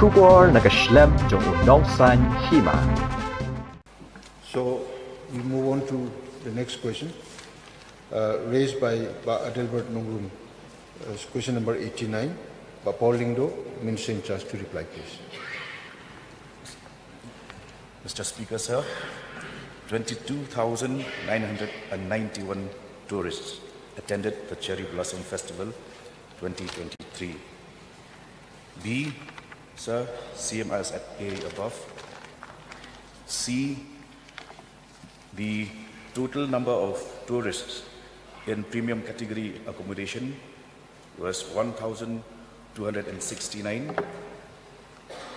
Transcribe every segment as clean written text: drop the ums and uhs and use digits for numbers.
Trubor Nagaslem Jong Nongsan Hima. So we move on to the next question raised by Adelbert Nongrum. Question number 89. Paul Lingdo, Minister in charge, to reply, please. Mr. Speaker, sir, 22,991 tourists attended the Cherry Blossom Festival 2023. B, sir, CM as at A above. C, the total number of tourists in premium category accommodation was 1,269,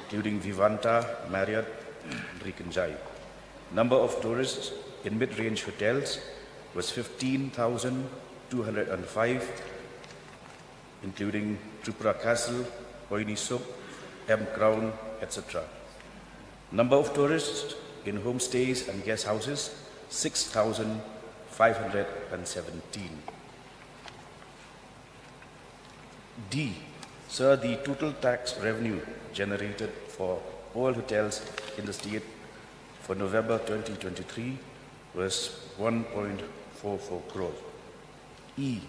including Vivanta, Marriott, and Rikanjai. Number of tourists in mid-range hotels was 15,205, including Tripura Castle, Hoini Suk, M Crown, etc. Number of tourists in homestays and guest houses, 6,517. D, sir, the total tax revenue generated for all hotels in the state for November 2023 was 1.44 crores. E,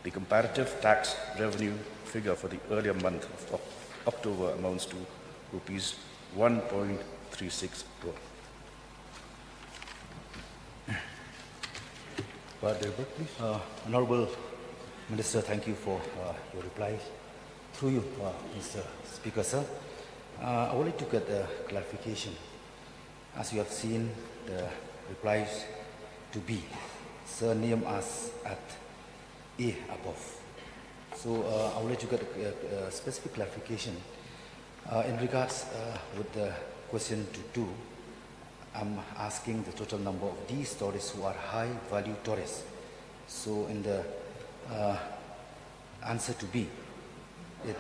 the comparative tax revenue figure for the earlier month of October amounts to rupees 1.36 crore. Please. Honorable Minister, thank you for your reply. Through you, Mr. Speaker, sir, I would like to get a clarification. As you have seen the replies to B, sir name us at A above. So I would like to get a specific clarification in regards with the question to 2. I'm asking the total number of these tourists who are high value tourists. So in the answer to B, it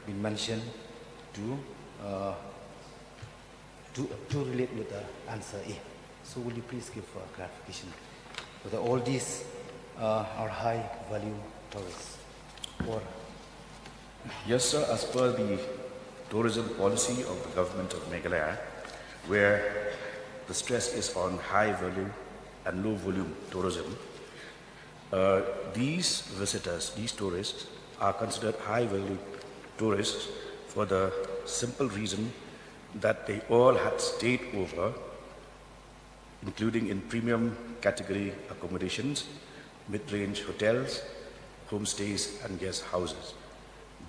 been mentioned to relate with the answer A. So will you please give clarification whether all these are high value tourists? Or Yes, sir, as per the tourism policy of the government of Meghalaya, where the stress is on high value and low volume tourism, these visitors, these tourists, are considered high value tourists for the simple reason that they all had stayed over, including in premium category accommodations, mid-range hotels, homestays and guest houses.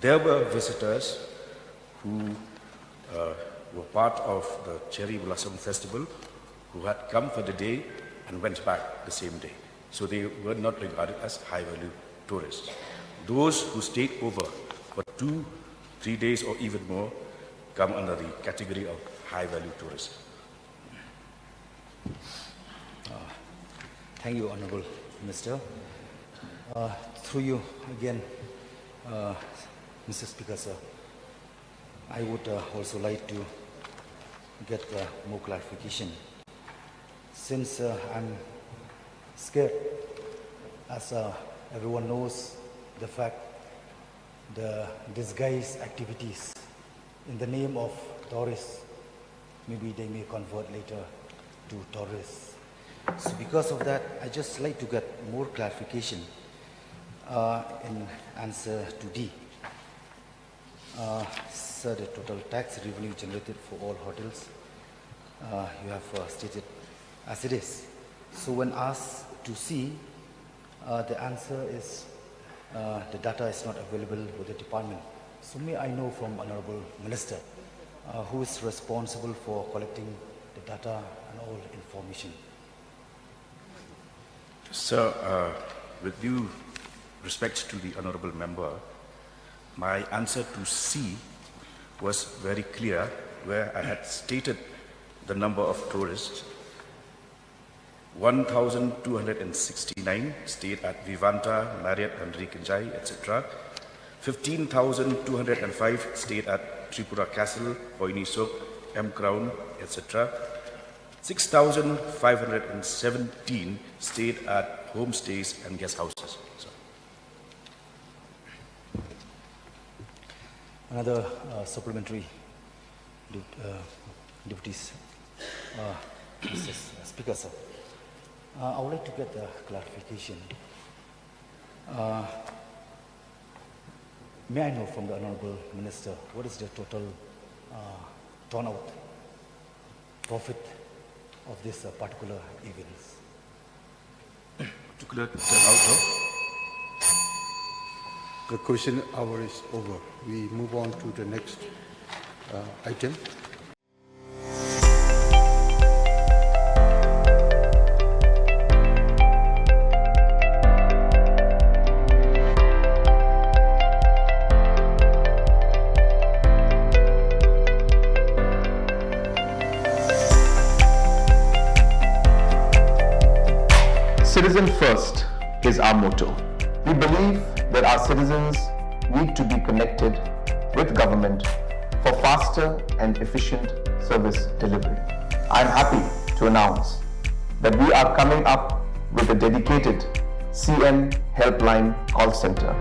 There were visitors who were part of the Cherry Blossom Festival who had come for the day and went back the same day. So they were not regarded as high-value tourists. Those who stayed over for 2-3 days or even more come under the category of high-value tourists. thank you, Honorable Minister. Through you again, Mr. Speaker, sir, I would also like to get more clarification. Since I'm scared, as everyone knows, the fact the disguised activities in the name of tourists, maybe they may convert later to terrorists. So because of that, I just like to get more clarification in answer to D. Sir, the total tax revenue generated for all hotels, you have stated as it is. So when asked to C, the answer is the data is not available with the department. So may I know from Honorable Minister who is responsible for collecting the data and all information? Sir, with due respect to the Honourable Member, my answer to C was very clear, where I had stated the number of tourists. 1,269 stayed at Vivanta, Marriott and Rikanjai, etc. 15,205 stayed at Tripura Castle, Hoini Suk, M Crown, etc. 6,517 stayed at homestays and guest houses. another supplementary duties. Mr. Speaker, sir. I would like to get a clarification. May I know from the Honorable Minister what is the total turnout, profit of this particular events? Particular turnout. The question hour is over. We move on to the next item. Citizen first is our motto. We believe that our citizens need to be connected with government for faster and efficient service delivery. I am happy to announce that we are coming up with a dedicated CM helpline call center